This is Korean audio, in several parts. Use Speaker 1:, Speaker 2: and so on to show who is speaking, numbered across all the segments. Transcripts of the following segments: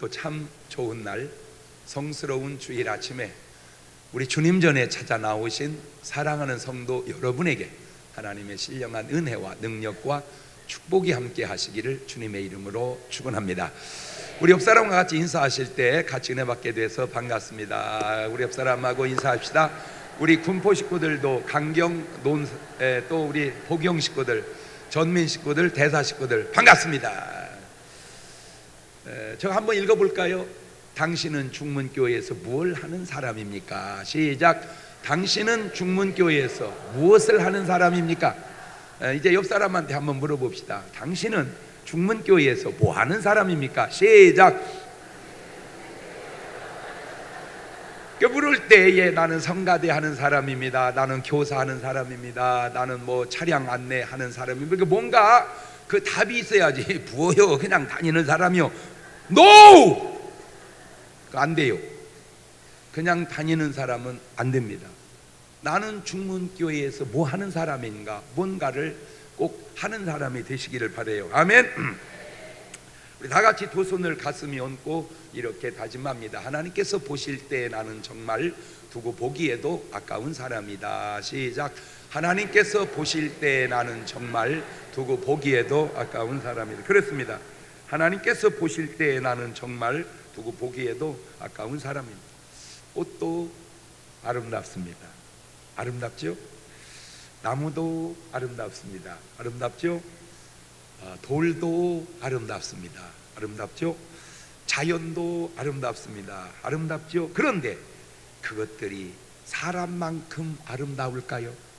Speaker 1: 오늘도 참 좋은 날, 성스러운 주일 아침에 우리 주님 전에 찾아 나오신 사랑하는 성도 여러분에게 하나님의 신령한 은혜와 능력과 축복이 함께 하시기를 주님의 이름으로 축원합니다. 우리 옆사람과 같이 인사하실 때 같이 은혜 받게 돼서 반갑습니다. 우리 옆사람하고 인사합시다. 우리 군포 식구들도 강경 또 우리 보경 식구들, 전민 식구들, 대사 식구들 반갑습니다. 저 한번 읽어볼까요? 당신은 중문교회에서 무엇을 하는 사람입니까? 시작. 당신은 중문교회에서 무엇을 하는 사람입니까? 이제 옆 사람한테 한번 물어봅시다. 당신은 중문교회에서 뭐 하는 사람입니까? 시작. 물을 때에 나는 성가대 하는 사람입니다. 나는 교사하는 사람입니다. 나는 뭐 차량 안내하는 사람입니다. 뭔가 그 답이 있어야지. 부어요 그냥 다니는 사람이요. NO! 안 돼요. 그냥 다니는 사람은 안 됩니다. 나는 중문교회에서 뭐 하는 사람인가, 뭔가를 꼭 하는 사람이 되시기를 바라요. 아멘. 우리 다 같이 두 손을 가슴에 얹고 이렇게 다짐합니다. 하나님께서 보실 때 나는 정말 두고 보기에도 아까운 사람이다. 시작. 하나님께서 보실 때 나는 정말 두고 보기에도 아까운 사람이다. 그렇습니다. 하나님께서 보실 때 나는 정말 두고 보기에도 아까운 사람입니다. 꽃도 아름답습니다. 아름답죠? 나무도 아름답습니다. 아름답죠? 돌도 아름답습니다. 아름답죠? 자연도 아름답습니다. 아름답죠? 그런데 그것들이 사람만큼 아름다울까요?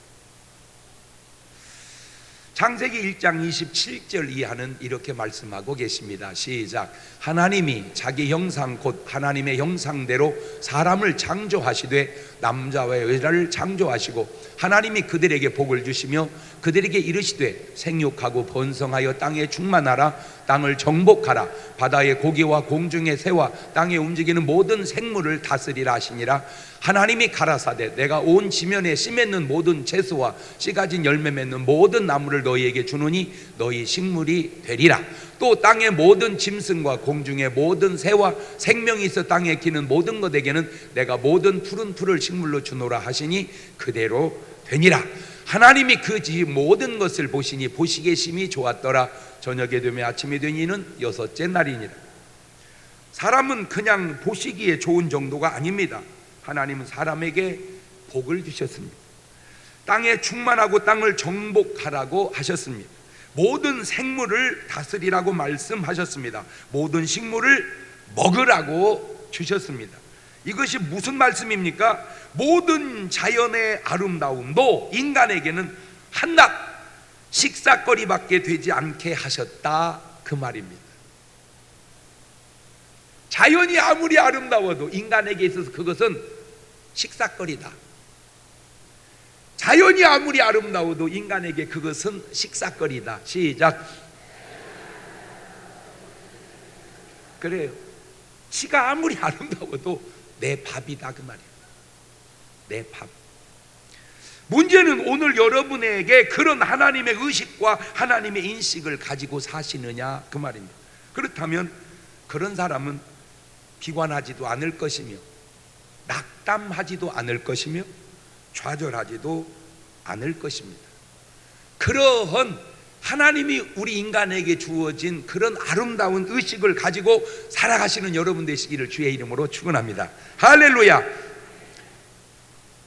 Speaker 1: 창세기 1장 27절 이하는 이렇게 말씀하고 계십니다. 시작. 하나님이 자기 형상 곧 하나님의 형상대로 사람을 창조하시되 남자와 여자를 창조하시고 하나님이 그들에게 복을 주시며 그들에게 이르시되 생육하고 번성하여 땅에 충만하라. 땅을 정복하라. 바다의 고기와 공중의 새와 땅에 움직이는 모든 생물을 다스리라 하시니라. 하나님이 가라사대 내가 온 지면에 씨 맺는 모든 채소와 씨 가진 열매 맺는 모든 나무를 너희에게 주노니 너희 식물이 되리라. 또 땅의 모든 짐승과 공중의 모든 새와 생명이 있어 땅에 기는 모든 것에게는 내가 모든 푸른 풀을 식물로 주노라 하시니 그대로 되니라. 하나님이 그 모든 것을 보시니 보시기에 심히 좋았더라. 저녁에 되며 아침이 되니는 여섯째 날이니라. 사람은 그냥 보시기에 좋은 정도가 아닙니다. 하나님은 사람에게 복을 주셨습니다. 땅에 충만하고 땅을 정복하라고 하셨습니다. 모든 생물을 다스리라고 말씀하셨습니다. 모든 식물을 먹으라고 주셨습니다. 이것이 무슨 말씀입니까? 모든 자연의 아름다움도 인간에게는 한낱 식사거리밖에 되지 않게 하셨다, 그 말입니다. 자연이 아무리 아름다워도 인간에게 있어서 그것은 식사거리다. 자연이 아무리 아름다워도 인간에게 그것은 식사거리다. 시작. 그래요. 지가 아무리 아름다워도 내 밥이다, 그 말이에요. 내 밥. 문제는 오늘 여러분에게 그런 하나님의 의식과 하나님의 인식을 가지고 사시느냐, 그 말입니다. 그렇다면 그런 사람은 비관하지도 않을 것이며 낙담하지도 않을 것이며 좌절하지도 않을 것입니다. 그러한 하나님이 우리 인간에게 주어진 그런 아름다운 의식을 가지고 살아가시는 여러분 되시기를 주의 이름으로 축원합니다. 할렐루야.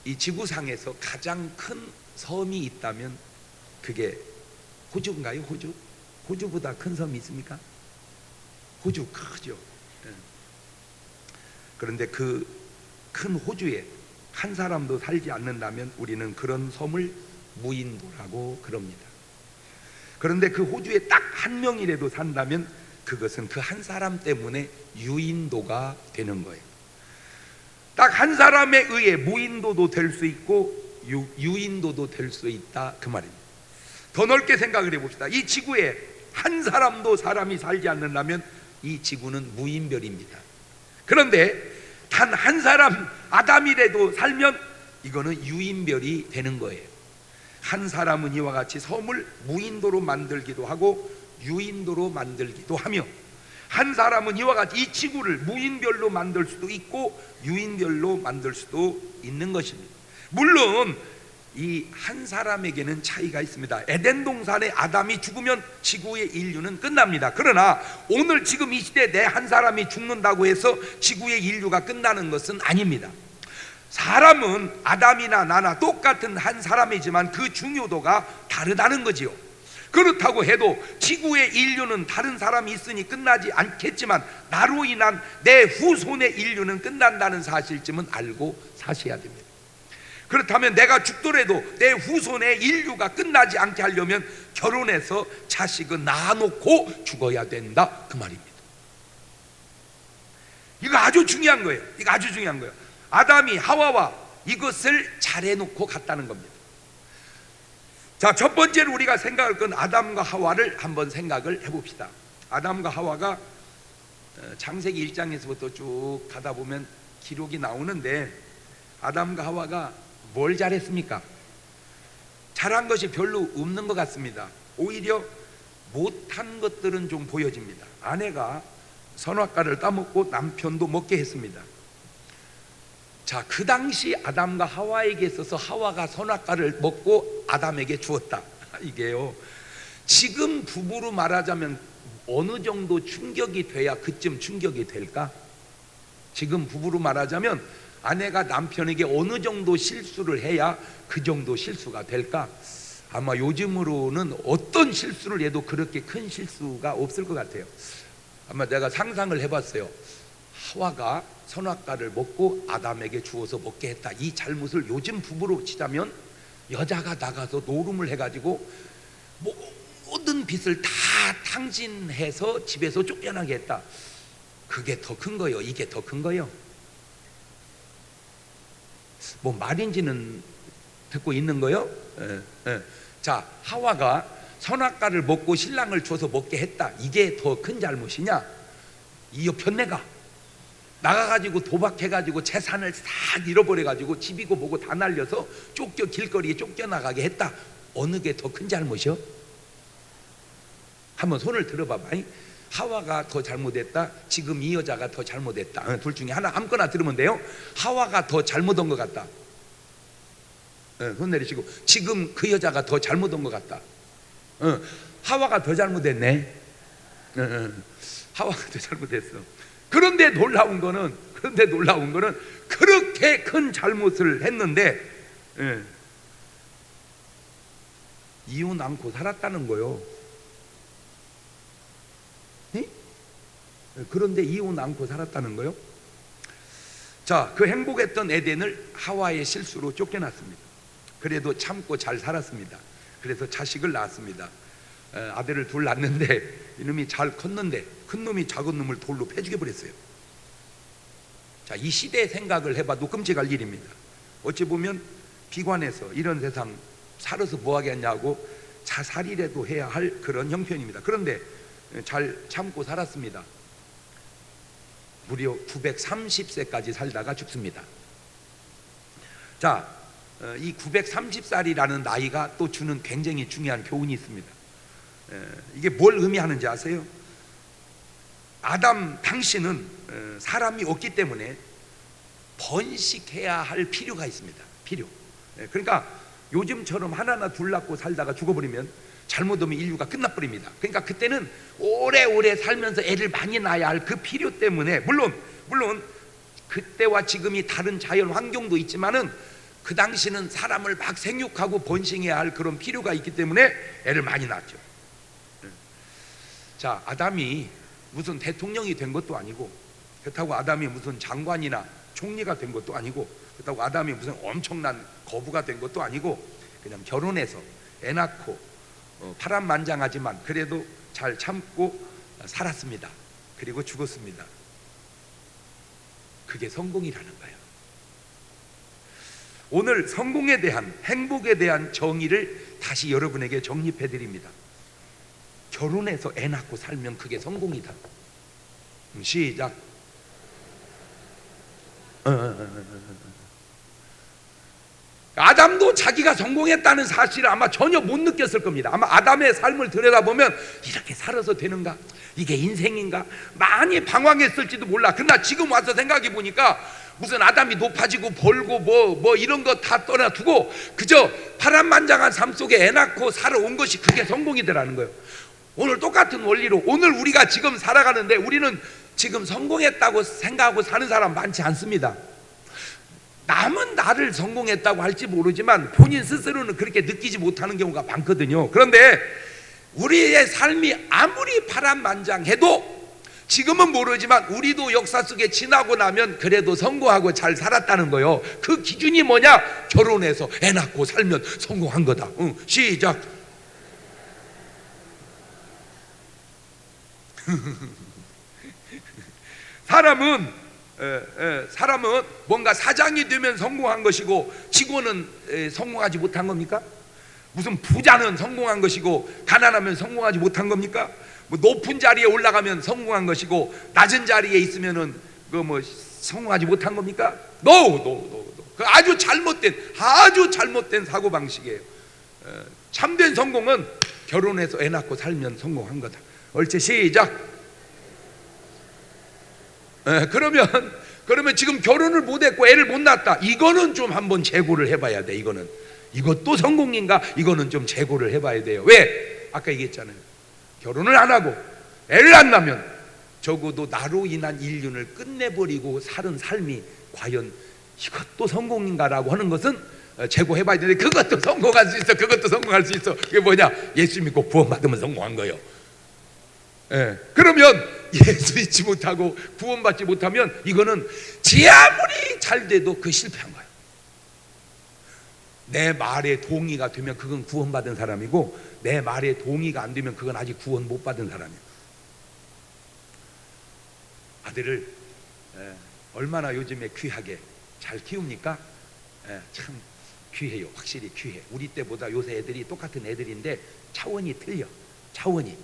Speaker 1: 이 지구상에서 가장 큰 섬이 있다면 그게 호주인가요? 호주? 호주보다 큰 섬이 있습니까? 호주 크죠. 그런데 그 큰 호주에 한 사람도 살지 않는다면 우리는 그런 섬을 무인도라고 그럽니다. 그런데 그 호주에 딱 한 명이라도 산다면 그것은 그 한 사람 때문에 유인도가 되는 거예요. 딱 한 사람에 의해 무인도도 될 수 있고 유인도도 될 수 있다, 그 말입니다. 더 넓게 생각을 해봅시다. 이 지구에 한 사람도 사람이 살지 않는다면 이 지구는 무인별입니다. 그런데 단 한 사람 아담이라도 살면 이거는 유인별이 되는 거예요. 한 사람은 이와 같이 섬을 무인도로 만들기도 하고 유인도로 만들기도 하며 한 사람은 이와 같이 이 지구를 무인별로 만들 수도 있고 유인별로 만들 수도 있는 것입니다. 물론 이 한 사람에게는 차이가 있습니다. 에덴 동산에 아담이 죽으면 지구의 인류는 끝납니다. 그러나 오늘 지금 이 시대에 내 한 사람이 죽는다고 해서 지구의 인류가 끝나는 것은 아닙니다. 사람은 아담이나 나나 똑같은 한 사람이지만 그 중요도가 다르다는 거지요. 그렇다고 해도 지구의 인류는 다른 사람이 있으니 끝나지 않겠지만 나로 인한 내 후손의 인류는 끝난다는 사실쯤은 알고 사셔야 됩니다. 그렇다면 내가 죽더라도 내 후손의 인류가 끝나지 않게 하려면 결혼해서 자식은 낳아놓고 죽어야 된다, 그 말입니다. 이거 아주 중요한 거예요. 이거 아주 중요한 거예요. 아담이 하와와 이것을 잘해놓고 갔다는 겁니다. 자, 첫 번째로 우리가 생각할 건 아담과 하와를 한번 생각을 해봅시다. 아담과 하와가 창세기 1장에서부터 쭉 가다 보면 기록이 나오는데 아담과 하와가 뭘 잘했습니까? 잘한 것이 별로 없는 것 같습니다. 오히려 못한 것들은 좀 보여집니다. 아내가 선악과를 따먹고 남편도 먹게 했습니다. 자, 그 당시 아담과 하와에게 있어서 하와가 선악과를 먹고 아담에게 주었다. 이게요, 지금 부부로 말하자면 어느 정도 충격이 돼야 그쯤 충격이 될까? 지금 부부로 말하자면 아내가 남편에게 어느 정도 실수를 해야 그 정도 실수가 될까? 아마 요즘으로는 어떤 실수를 해도 그렇게 큰 실수가 없을 것 같아요. 아마 내가 상상을 해봤어요. 하와가 선악과를 먹고 아담에게 주어서 먹게 했다. 이 잘못을 요즘 부부로 치자면 여자가 나가서 노름을 해가지고 모든 빚을 다 탕진해서 집에서 쫓겨나게 했다. 그게 더 큰 거예요? 이게 더 큰 거예요? 뭐 말인지는 듣고 있는 거예요? 자, 하와가 선악과를 먹고 신랑을 줘서 먹게 했다. 이게 더 큰 잘못이냐? 이 옆편 내가 나가가지고 도박해가지고 재산을 싹 잃어버려가지고 집이고 뭐고 다 날려서 길거리에 쫓겨나가게 했다. 어느 게 더 큰 잘못이요? 한번 손을 들어봐봐. 하와가 더 잘못했다, 지금 이 여자가 더 잘못했다. 둘 중에 하나 아무거나 들으면 돼요. 하와가 더 잘못한 것 같다. 손 내리시고 지금 그 여자가 더 잘못한 것 같다. 하와가 더 잘못했네. 하와가 더 잘못했어. 그런데 놀라운 거는 그렇게 큰 잘못을 했는데 이혼 않고 살았다는 거요. 그런데 이혼 않고 살았다는 거요. 자, 그 행복했던 에덴을 하와의 실수로 쫓겨났습니다. 그래도 참고 잘 살았습니다. 그래서 자식을 낳았습니다. 아들을 둘 낳았는데 이놈이 잘 컸는데 큰 놈이 작은 놈을 돌로 패 죽여버렸어요. 자, 이 시대의 생각을 해봐도 끔찍할 일입니다. 어찌 보면 비관해서 이런 세상 살아서 뭐 하겠냐고 자살이라도 해야 할 그런 형편입니다. 그런데 잘 참고 살았습니다. 무려 930세까지 살다가 죽습니다. 자, 이 930살이라는 나이가 또 주는 굉장히 중요한 교훈이 있습니다. 이게 뭘 의미하는지 아세요? 아담 당신은 사람이 없기 때문에 번식해야 할 필요가 있습니다. 필요. 그러니까 요즘처럼 하나나 둘 낳고 살다가 죽어버리면 잘못하면 인류가 끝나버립니다. 그러니까 그때는 오래오래 살면서 애를 많이 낳아야 할 그 필요 때문에 물론 그때와 지금이 다른 자연 환경도 있지만은 그 당시는 사람을 막 생육하고 번식해야 할 그런 필요가 있기 때문에 애를 많이 낳았죠. 자, 아담이 무슨 대통령이 된 것도 아니고 그렇다고 아담이 무슨 장관이나 총리가 된 것도 아니고 그렇다고 아담이 무슨 엄청난 거부가 된 것도 아니고 그냥 결혼해서 애 낳고 파란만장하지만 그래도 잘 참고 살았습니다. 그리고 죽었습니다. 그게 성공이라는 거예요. 오늘 성공에 대한, 행복에 대한 정의를 다시 여러분에게 정립해 드립니다. 결혼해서 애 낳고 살면 그게 성공이다. 시작. 아담도 자기가 성공했다는 사실을 아마 전혀 못 느꼈을 겁니다. 아마 아담의 삶을 들여다보면 이렇게 살아서 되는가? 이게 인생인가? 많이 방황했을지도 몰라. 그러나 지금 와서 생각해 보니까 무슨 아담이 높아지고 벌고 뭐 이런 거 다 떠나두고 그저 파란만장한 삶 속에 애 낳고 살아온 것이 그게 성공이더라는 거예요. 오늘 똑같은 원리로 오늘 우리가 지금 살아가는데 우리는 지금 성공했다고 생각하고 사는 사람 많지 않습니다. 남은 나를 성공했다고 할지 모르지만 본인 스스로는 그렇게 느끼지 못하는 경우가 많거든요. 그런데 우리의 삶이 아무리 파란만장해도 지금은 모르지만 우리도 역사 속에 지나고 나면 그래도 성공하고 잘 살았다는 거예요. 그 기준이 뭐냐? 결혼해서 애 낳고 살면 성공한 거다. 시작. 사람은 뭔가 사장이 되면 성공한 것이고 직원은 성공하지 못한 겁니까? 무슨 부자는 성공한 것이고 가난하면 성공하지 못한 겁니까? 뭐 높은 자리에 올라가면 성공한 것이고 낮은 자리에 있으면은 그 뭐 성공하지 못한 겁니까? No. 그 아주 잘못된 사고 방식이에요. 참된 성공은 결혼해서 애 낳고 살면 성공한 거다. 옳지, 시작. 그러면 지금 결혼을 못했고 애를 못 낳았다. 이거는 좀 한번 재고를 해봐야 돼. 이것도 성공인가? 이거는 좀 재고를 해봐야 돼요. 왜? 아까 얘기했잖아요. 결혼을 안 하고 애를 안 낳으면 적어도 나로 인한 인륜을 끝내버리고 사는 삶이 과연 이것도 성공인가라고 하는 것은 재고해봐야 되는데 그것도 성공할 수 있어. 그게 뭐냐? 예수 믿고 구원받으면 성공한 거예요. 그러면 예수 믿지 못하고 구원받지 못하면 이거는 지 아무리 잘 돼도 그 실패한 거예요. 내 말에 동의가 되면 그건 구원받은 사람이고 내 말에 동의가 안 되면 그건 아직 구원 못 받은 사람이에요. 아들을 얼마나 요즘에 귀하게 잘 키웁니까? 참 귀해요. 확실히 귀해. 우리 때보다 요새 애들이 똑같은 애들인데 차원이 틀려. 차원이.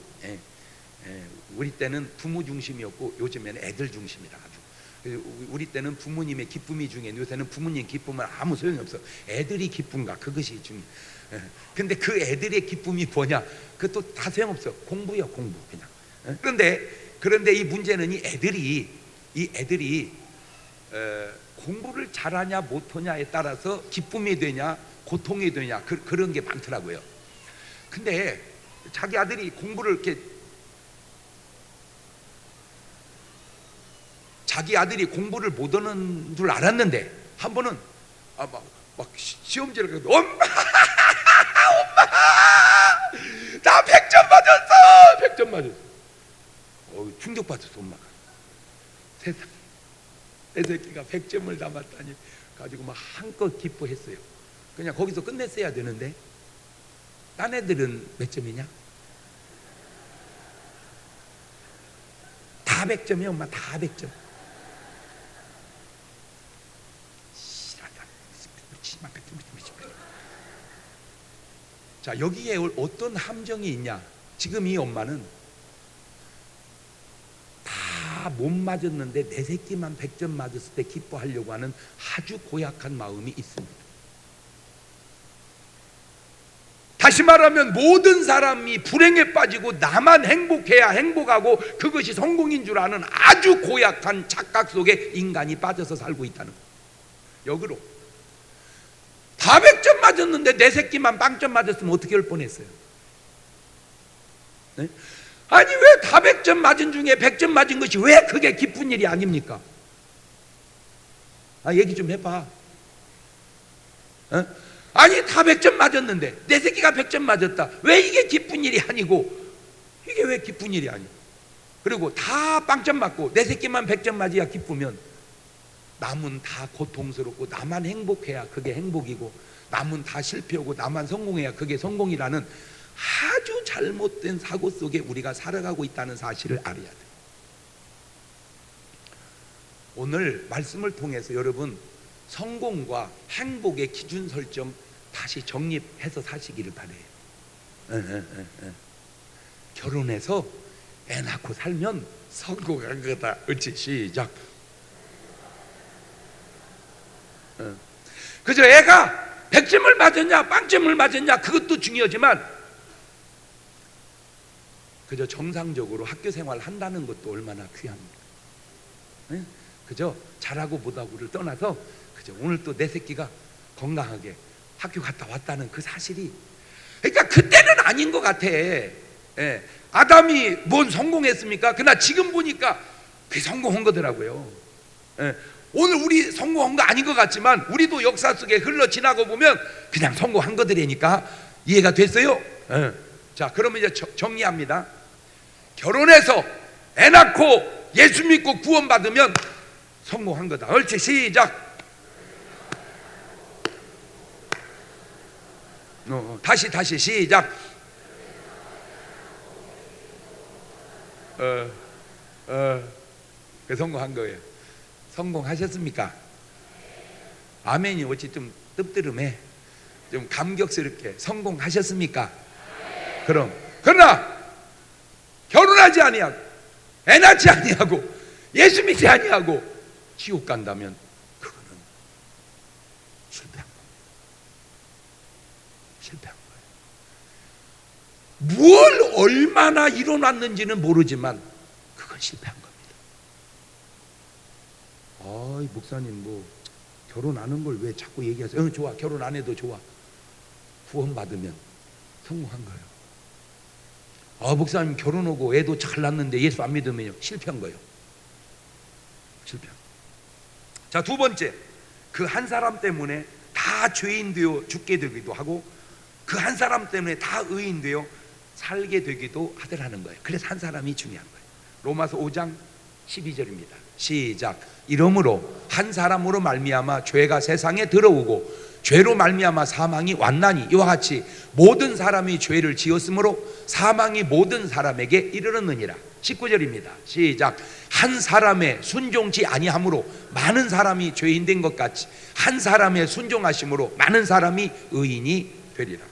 Speaker 1: 우리 때는 부모 중심이었고 요즘에는 애들 중심이라 아주. 우리 때는 부모님의 기쁨이 중요해. 요새는 부모님 기쁨은 아무 소용이 없어. 애들이 기쁜가 그것이 중요해. 근데 그 애들의 기쁨이 뭐냐? 그것도 다 소용없어. 공부요, 공부 그냥. 그런데 이 문제는 이 애들이 공부를 잘하냐 못하냐에 따라서 기쁨이 되냐 고통이 되냐 그런 게 많더라고요. 근데 자기 아들이 공부를 이렇게 자기 아들이 공부를 못하는 줄 알았는데 한 번은 막 시험지를 가서 엄마 나 100점 맞았어. 100점 맞았어. 충격받았어. 엄마가 세상에 내 새끼가 100점을 담았다니 가지고 막 한껏 기뻐했어요. 그냥 거기서 끝냈어야 되는데 딴 애들은 몇 점이냐? 다 100점이야. 엄마 다 100점. 자, 여기에 어떤 함정이 있냐? 지금 이 엄마는 다 못 맞았는데 내 새끼만 100점 맞았을 때 기뻐하려고 하는 아주 고약한 마음이 있습니다. 다시 말하면 모든 사람이 불행에 빠지고 나만 행복해야 행복하고 그것이 성공인 줄 아는 아주 고약한 착각 속에 인간이 빠져서 살고 있다는 거예요. 역으로 다 100점 맞았는데 내 새끼만 0점 맞았으면 어떻게 할 뻔했어요? 네? 아니 왜 다 100점 맞은 중에 100점 맞은 것이 왜 그게 기쁜 일이 아닙니까? 얘기 좀 해봐. 아니 다 100점 맞았는데 내 새끼가 100점 맞았다. 왜 이게 기쁜 일이 아니고 이게 왜 기쁜 일이 아니고 그리고 다 0점 맞고 내 새끼만 100점 맞아야 기쁘면 남은 다 고통스럽고 나만 행복해야 그게 행복이고 남은 다 실패하고 나만 성공해야 그게 성공이라는 아주 잘못된 사고 속에 우리가 살아가고 있다는 사실을 알아야 돼요. 오늘 말씀을 통해서 여러분 성공과 행복의 기준 설정 다시 정립해서 사시기를 바래요. 결혼해서 애 낳고 살면 성공한 거다. 그렇지? 시작. 그저 애가 100점을 맞았냐 빵점을 맞았냐 그것도 중요하지만 그저 정상적으로 학교 생활 한다는 것도 얼마나 귀합니까? 네? 그저 잘하고 못하고를 떠나서 그저 오늘 또 내 새끼가 건강하게 학교 갔다 왔다는 그 사실이, 그러니까 그때는 아닌 것 같아. 예. 아담이 뭔 성공했습니까? 그러나 지금 보니까 그게 성공한 거더라고요. 예. 오늘 우리 성공한 거 아닌 것 같지만 우리도 역사 속에 흘러 지나고 보면 그냥 성공한 거들이니까 이해가 됐어요? 예. 자, 그러면 이제 정리합니다. 결혼해서 애 낳고 예수 믿고 구원받으면 성공한 거다. 옳지, 시작. 다시 시작. 성공한 거예요. 성공하셨습니까? 아멘이 어찌 좀 뜸뜨름해, 좀 감격스럽게 성공하셨습니까? 그러나 결혼하지 아니하고 애 낳지 아니하고 예수 믿지 아니하고 지옥 간다면 그거는 실패한 겁니다. 실패한 거예요. 뭘 얼마나 일어났는지는 모르지만 그건 실패한 겁니다. 아이 목사님 뭐 결혼 안 한 걸 왜 자꾸 얘기하세요? 응, 좋아. 결혼 안 해도 좋아. 구원받으면 성공한 거예요. 아 목사님 결혼하고 애도 잘 낳는데 예수 안 믿으면요, 실패한 거예요. 실패한. 자, 두 번째, 그 한 사람 때문에 다 죄인 되어 죽게 되기도 하고 그 한 사람 때문에 다 의인 되어 살게 되기도 하더라는 거예요. 그래서 한 사람이 중요한 거예요. 로마서 5장 12절입니다. 시작. 이러므로 한 사람으로 말미암아 죄가 세상에 들어오고 죄로 말미암아 사망이 왔나니 이와 같이 모든 사람이 죄를 지었으므로 사망이 모든 사람에게 이르렀느니라. 19절입니다. 시작. 한 사람의 순종치 아니함으로 많은 사람이 죄인 된 것 같이 한 사람의 순종하심으로 많은 사람이 의인이 되리라.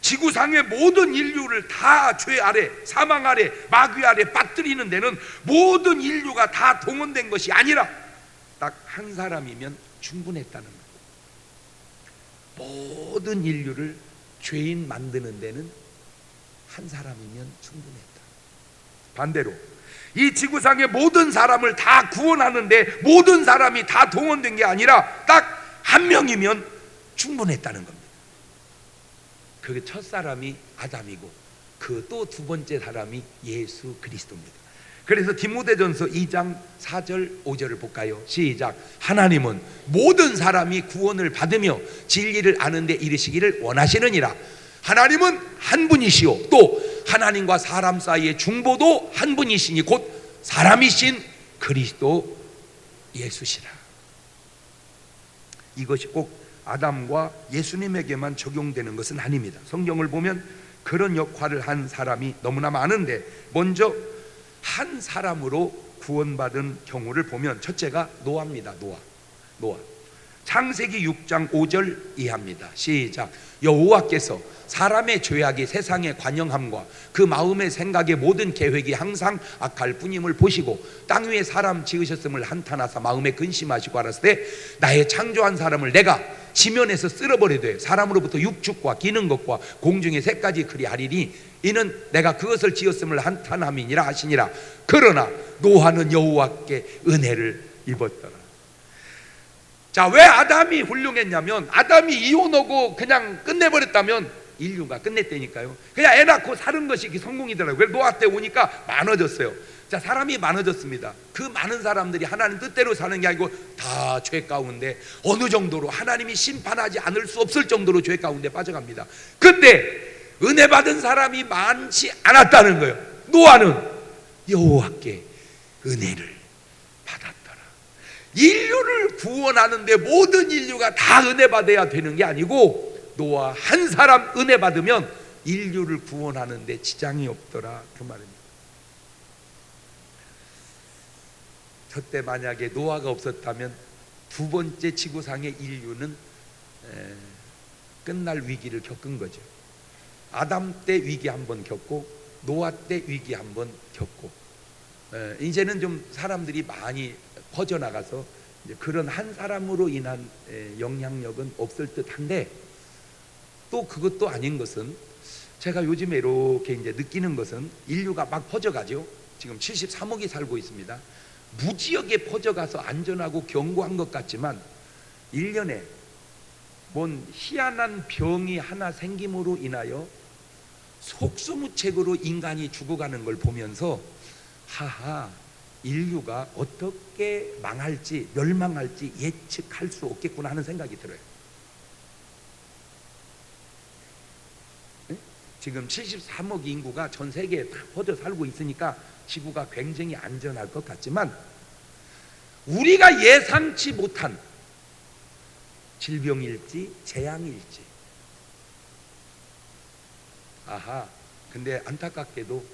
Speaker 1: 지구상의 모든 인류를 다 죄 아래, 사망 아래, 마귀 아래 빠뜨리는 데는 모든 인류가 다 동원된 것이 아니라 딱 한 사람이면 충분했다는 것. 모든 인류를 죄인 만드는 데는 한 사람이면 충분했다. 반대로 이 지구상의 모든 사람을 다 구원하는데 모든 사람이 다 동원된 게 아니라 딱 한 명이면 충분했다는 겁니다. 그 첫 사람이 아담이고 그 또 두 번째 사람이 예수 그리스도입니다. 그래서 디모데전서 2장 4절 5절을 볼까요? 시작. 하나님은 모든 사람이 구원을 받으며 진리를 아는 데 이르시기를 원하시느니라. 하나님은 한 분이시오 또 하나님과 사람 사이의 중보도 한 분이시니 곧 사람이신 그리스도 예수시라. 이것이 꼭 아담과 예수님에게만 적용되는 것은 아닙니다. 성경을 보면 그런 역할을 한 사람이 너무나 많은데 먼저 한 사람으로 구원받은 경우를 보면 첫째가 노아입니다. 노아. 창세기 6장 5절 이해합니다. 시작. 여호와께서 사람의 죄악이 세상에 관영함과 그 마음의 생각의 모든 계획이 항상 악할 뿐임을 보시고 땅 위에 사람 지으셨음을 한탄하사 마음에 근심하시고 알았을 때 나의 창조한 사람을 내가 지면에서 쓸어버리되 사람으로부터 육축과 기는 것과 공중의 새까지 그리하리니 이는 내가 그것을 지었음을 한탄함이니라 하시니라. 그러나 노아는 여호와께 은혜를 입었더라. 자, 왜 아담이 훌륭했냐면 아담이 이혼하고 그냥 끝내버렸다면 인류가 끝냈다니까요. 그냥 애 낳고 사는 것이 성공이더라고요. 그래서 노아 때 오니까 많아졌어요. 자, 사람이 많아졌습니다. 그 많은 사람들이 하나님 뜻대로 사는 게 아니고 다 죄 가운데 어느 정도로 하나님이 심판하지 않을 수 없을 정도로 죄 가운데 빠져갑니다. 그때 은혜 받은 사람이 많지 않았다는 거예요. 노아는 여호와께 은혜를 받았더라. 인류를 구원하는데 모든 인류가 다 은혜 받아야 되는 게 아니고 노아 한 사람 은혜 받으면 인류를 구원하는데 지장이 없더라, 그 말입니다. 저때 만약에 노아가 없었다면 두 번째 지구상의 인류는 끝날 위기를 겪은 거죠. 아담 때 위기 한번 겪고 노아 때 위기 한번 겪고 이제는 좀 사람들이 많이 퍼져나가서 이제 그런 한 사람으로 인한 영향력은 없을 듯한데, 또 그것도 아닌 것은, 제가 요즘에 이렇게 이제 느끼는 것은 인류가 막 퍼져가죠. 지금 73억이 살고 있습니다. 무지하게 퍼져가서 안전하고 견고한 것 같지만 1년에 뭔 희한한 병이 하나 생김으로 인하여 속수무책으로 인간이 죽어가는 걸 보면서 하하, 인류가 어떻게 망할지 멸망할지 예측할 수 없겠구나 하는 생각이 들어요. 지금 73억 인구가 전 세계에 다 퍼져 살고 있으니까 지구가 굉장히 안전할 것 같지만, 우리가 예상치 못한 질병일지 재앙일지, 아하, 근데 안타깝게도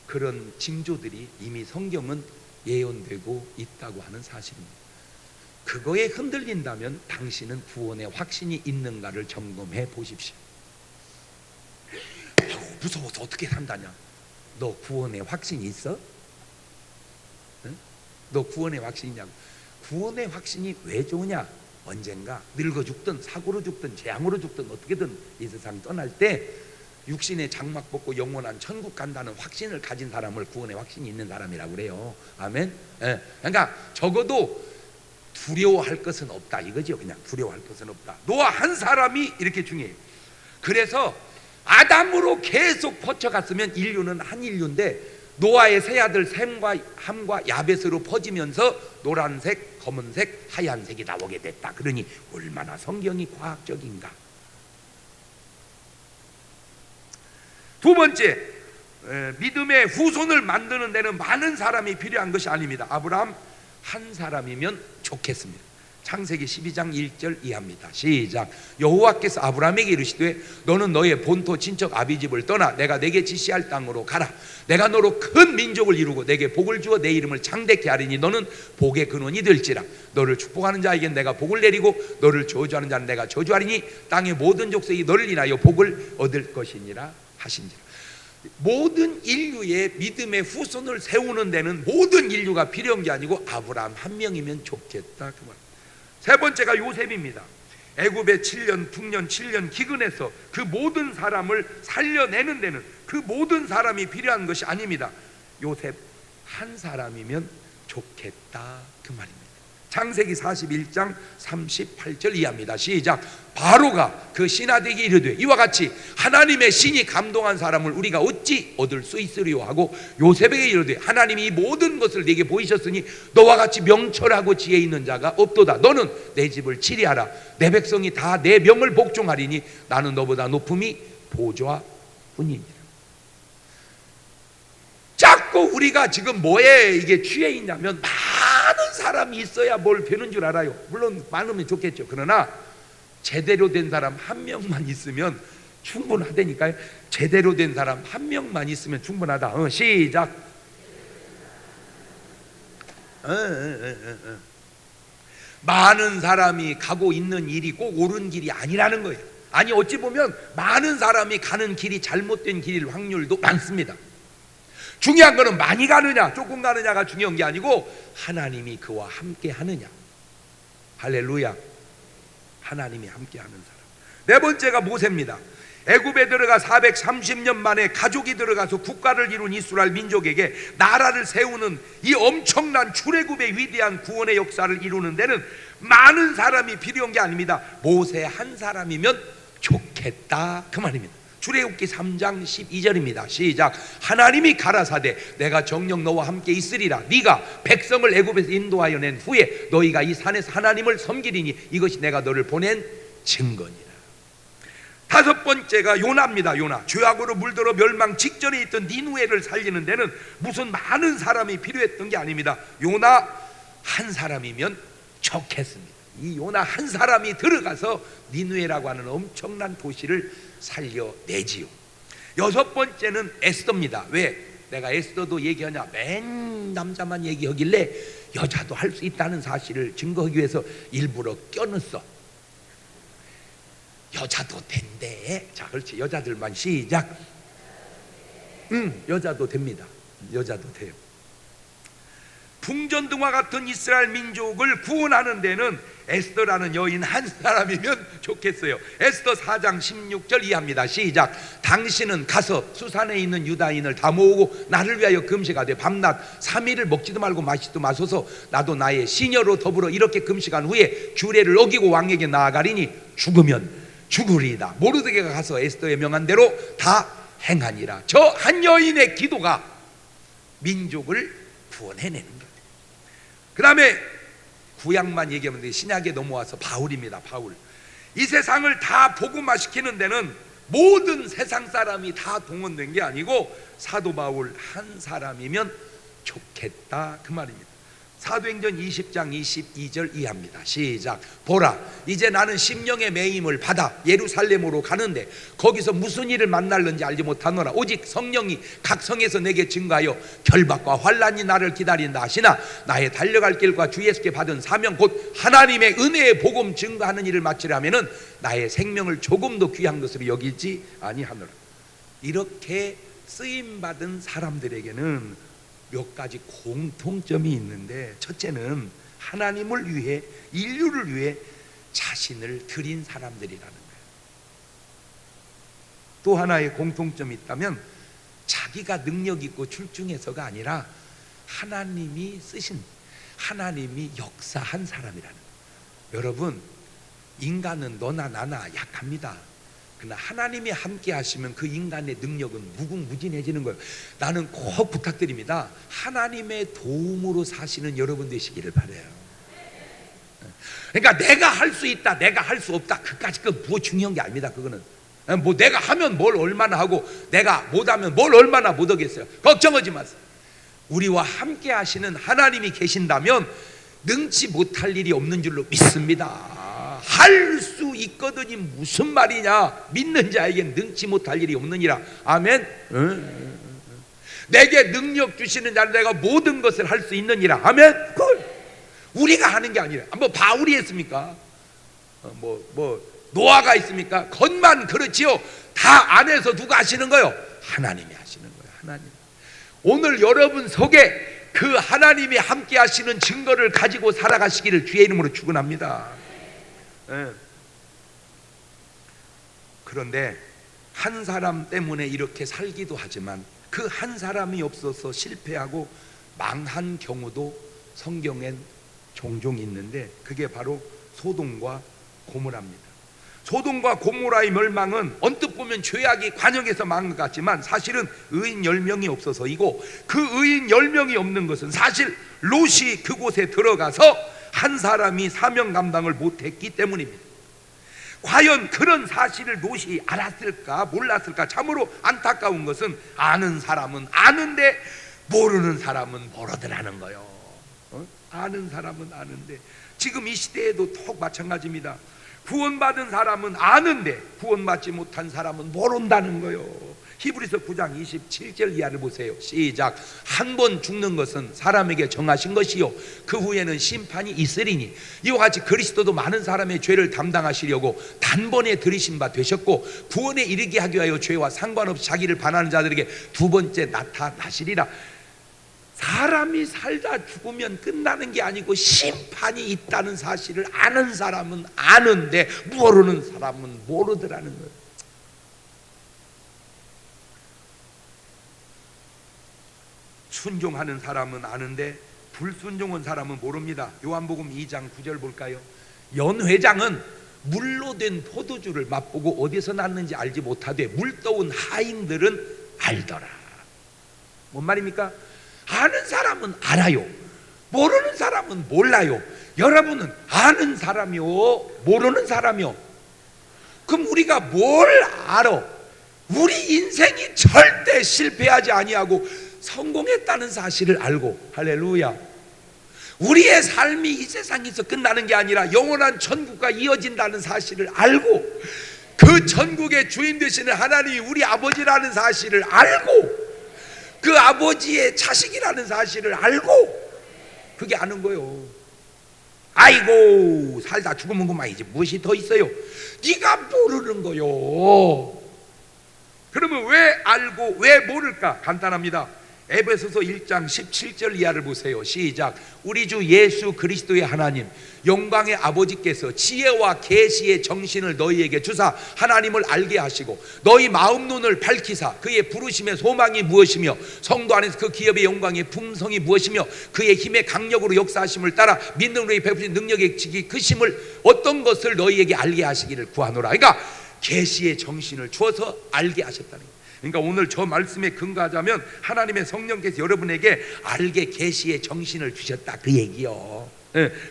Speaker 1: 그런 징조들이 이미 성경은 예언되고 있다고 하는 사실입니다. 그거에 흔들린다면 당신은 구원의 확신이 있는가를 점검해 보십시오. 무서워서 어떻게 산다냐? 너 구원의 확신이 있어? 응? 너 구원의 확신이 있냐고. 구원의 확신이 왜 좋으냐? 언젠가 늙어 죽든 사고로 죽든 재앙으로 죽든 어떻게든 이 세상 떠날 때 육신의 장막 벗고 영원한 천국 간다는 확신을 가진 사람을 구원의 확신이 있는 사람이라고 그래요. 아멘. 예. 그러니까 적어도 두려워할 것은 없다 이거죠. 그냥 두려워할 것은 없다. 노아 한 사람이 이렇게 중요해요. 그래서 아담으로 계속 퍼쳐갔으면 인류는 한 인류인데, 노아의 세 아들 셈과 함과 야벳으로 퍼지면서 노란색, 검은색, 하얀색이 나오게 됐다. 그러니 얼마나 성경이 과학적인가. 두 번째, 믿음의 후손을 만드는 데는 많은 사람이 필요한 것이 아닙니다. 아브라함 한 사람이면 좋겠습니다. 창세기 12장 1절 이하입니다. 시작. 여호와께서 아브라함에게 이르시되 너는 너의 본토 친척 아비집을 떠나 내가 내게 지시할 땅으로 가라. 내가 너로 큰 민족을 이루고 내게 복을 주어 내 이름을 창대케 하리니 너는 복의 근원이 될지라. 너를 축복하는 자에겐 내가 복을 내리고 너를 저주하는 자는 내가 저주하리니 땅의 모든 족속이 너를 인하여 복을 얻을 것이니라 하신지라. 모든 인류의 믿음의 후손을 세우는 데는 모든 인류가 필요한 게 아니고 아브라함 한 명이면 좋겠다 그 말. 세 번째가 요셉입니다. 애굽의 7년 풍년 7년 기근에서 그 모든 사람을 살려내는 데는 그 모든 사람이 필요한 것이 아닙니다. 요셉 한 사람이면 좋겠다 그 말입니다. 창세기 41장 38절 이하입니다. 시작. 바로가 그 신하들에게 이르되 이와 같이 하나님의 신이 감동한 사람을 우리가 어찌 얻을 수 있으리요 하고 요셉에게 이르되 하나님이 이 모든 것을 네게 보이셨으니 너와 같이 명철하고 지혜 있는 자가 없도다. 너는 내 집을 치리하라. 내 백성이 다 내 명을 복종하리니 나는 너보다 높음이 보좌뿐이니라. 자꾸 우리가 지금 뭐에 이게 취해 있냐면 많은 사람이 있어야 뭘 되는 줄 알아요. 물론 많으면 좋겠죠. 그러나 제대로 된 사람 한 명만 있으면 충분하다니까요. 제대로 된 사람 한 명만 있으면 충분하다. 시작. 많은 사람이 가고 있는 일이 꼭 옳은 길이 아니라는 거예요. 아니 어찌 보면 많은 사람이 가는 길이 잘못된 길일 확률도 많습니다. 중요한 거는 많이 가느냐 조금 가느냐가 중요한 게 아니고 하나님이 그와 함께 하느냐. 할렐루야. 하나님이 함께 하는 사람. 네 번째가 모세입니다. 애굽에 들어가 430년 만에 가족이 들어가서 국가를 이룬 이스라엘 민족에게 나라를 세우는 이 엄청난 출애굽의 위대한 구원의 역사를 이루는 데는 많은 사람이 필요한 게 아닙니다. 모세 한 사람이면 좋겠다 그 말입니다. 출애굽기 3장 12절입니다. 시작. 하나님이 가라사대 내가 정녕 너와 함께 있으리라. 네가 백성을 애굽에서 인도하여 낸 후에 너희가 이 산에서 하나님을 섬기리니 이것이 내가 너를 보낸 증거니라. 다섯 번째가 요나입니다. 요나. 죄악으로 물들어 멸망 직전에 있던 니누에를 살리는 데는 무슨 많은 사람이 필요했던 게 아닙니다. 요나 한 사람이면 좋겠습니다. 이 요나 한 사람이 들어가서 니누에라고 하는 엄청난 도시를 살려내지요. 여섯 번째는 에스더입니다. 왜? 내가 에스더도 얘기하냐? 맨 남자만 얘기하길래 여자도 할 수 있다는 사실을 증거하기 위해서 일부러 껴넣었어. 여자도 된대. 자, 그렇지. 여자들만 시작. 여자도 됩니다. 여자도 돼요. 풍전등화 같은 이스라엘 민족을 구원하는 데는 에스더라는 여인 한 사람이면 좋겠어요. 에스더 4장 16절 이해합니다. 시작. 당신은 가서 수산에 있는 유다인을 다 모으고 나를 위하여 금식하되 밤낮 3일을 먹지도 말고 마시지도 마소서. 나도 나의 시녀로 더불어 이렇게 금식한 후에 규례를 어기고 왕에게 나아가리니 죽으면 죽으리이다. 모르드게가 가서 에스더의 명한 대로 다 행하니라. 저 한 여인의 기도가 민족을 구원해내는 거예요. 그 다음에 구약만 얘기하면 돼. 신약에 넘어와서 바울입니다. 바울. 이 세상을 다 복음화시키는 데는 모든 세상 사람이 다 동원된 게 아니고 사도 바울 한 사람이면 좋겠다 그 말입니다. 사도행전 20장 22절 이해합니다. 시작. 보라, 이제 나는 심령의 매임을 받아 예루살렘으로 가는데 거기서 무슨 일을 만날는지 알지 못하노라. 오직 성령이 각 성에서 내게 증거하여 결박과 환난이 나를 기다린다 하시나 나의 달려갈 길과 주 예수께 받은 사명 곧 하나님의 은혜의 복음 증거하는 일을 마치려면은 나의 생명을 조금도 귀한 것으로 여기지 아니하노라. 이렇게 쓰임받은 사람들에게는 몇 가지 공통점이 있는데, 첫째는 하나님을 위해, 인류를 위해 자신을 드린 사람들이라는 거예요. 또 하나의 공통점이 있다면 자기가 능력 있고 출중해서가 아니라 하나님이 쓰신, 하나님이 역사한 사람이라는 거예요. 여러분, 인간은 너나 나나 약합니다. 그러나 하나님이 함께 하시면 그 인간의 능력은 무궁무진해지는 거예요. 나는 꼭 부탁드립니다. 하나님의 도움으로 사시는 여러분 되시기를 바라요. 그러니까 내가 할 수 있다, 내가 할 수 없다, 그까짓 건 뭐 중요한 게 아닙니다. 그거는 뭐 내가 하면 뭘 얼마나 하고 내가 못하면 뭘 얼마나 못하겠어요. 걱정하지 마세요. 우리와 함께 하시는 하나님이 계신다면 능치 못할 일이 없는 줄로 믿습니다. 할 수 있거든이 무슨 말이냐. 믿는 자에겐 능치 못할 일이 없느니라. 아멘. 내게 능력 주시는 자는 내가 모든 것을 할 수 있느니라. 아멘. 우리가 하는 게 아니라 뭐 바울이 했습니까? 노아가 있습니까? 겉만 그렇지요. 다 안에서 누가 하시는 거요? 하나님이 하시는 거예요. 하나님. 오늘 여러분 속에 그 하나님이 함께 하시는 증거를 가지고 살아가시기를 주의 이름으로 축원합니다. 그런데 한 사람 때문에 이렇게 살기도 하지만 그 한 사람이 없어서 실패하고 망한 경우도 성경엔 종종 있는데 그게 바로 소돔과 고모라입니다. 소돔과 고모라의 멸망은 언뜻 보면 죄악이 관영해서 망한 것 같지만 사실은 의인 10명이 없어서이고, 그 의인 10명이 없는 것은 사실 롯이 그곳에 들어가서 한 사람이 사명 감당을 못했기 때문입니다. 과연 그런 사실을 롯이 알았을까 몰랐을까? 참으로 안타까운 것은 아는 사람은 아는데 모르는 사람은 모르더라는 거예요. 아는 사람은 아는데, 지금 이 시대에도 똑 마찬가지입니다. 구원받은 사람은 아는데 구원받지 못한 사람은 모른다는 거예요. 히브리서 9장 27절 이하를 보세요. 시작. 한 번 죽는 것은 사람에게 정하신 것이요 그 후에는 심판이 있으리니 이와 같이 그리스도도 많은 사람의 죄를 담당하시려고 단번에 들이신 바 되셨고 구원에 이르게 하기 위하여 죄와 상관없이 자기를 반하는 자들에게 두 번째 나타나시리라. 사람이 살다 죽으면 끝나는 게 아니고 심판이 있다는 사실을 아는 사람은 아는데 모르는 사람은 모르더라는 거예요. 순종하는 사람은 아는데 불순종한 사람은 모릅니다. 요한복음 2장 9절 볼까요? 연회장은 물로 된 포도주를 맛보고 어디서 났는지 알지 못하되 물떠온 하인들은 알더라. 뭔 말입니까? 아는 사람은 알아요. 모르는 사람은 몰라요. 여러분은 아는 사람이요 모르는 사람이요. 그럼 우리가 뭘 알아? 우리 인생이 절대 실패하지 아니하고 성공했다는 사실을 알고, 할렐루야, 우리의 삶이 이 세상에서 끝나는 게 아니라 영원한 천국과 이어진다는 사실을 알고, 그 천국의 주인 되시는 하나님이 우리 아버지라는 사실을 알고, 그 아버지의 자식이라는 사실을 알고, 그게 아는 거예요. 아이고 살다 죽으면 그만이지 무엇이 더 있어요? 네가 모르는 거요. 그러면 왜 알고 왜 모를까? 간단합니다. 에베소서 1장 17절 이하를 보세요. 시작. 우리 주 예수 그리스도의 하나님 영광의 아버지께서 지혜와 계시의 정신을 너희에게 주사 하나님을 알게 하시고 너희 마음 눈을 밝히사 그의 부르심의 소망이 무엇이며 성도 안에서 그 기업의 영광의 품성이 무엇이며 그의 힘의 강력으로 역사하심을 따라 믿는 우리 베푸신 능력의 지기 크심을 어떤 것을 너희에게 알게 하시기를 구하노라. 그러니까 계시의 정신을 주어서 알게 하셨다는 거예요. 그러니까 오늘 저 말씀에 근거하자면 하나님의 성령께서 여러분에게 알게 계시의 정신을 주셨다 그 얘기요.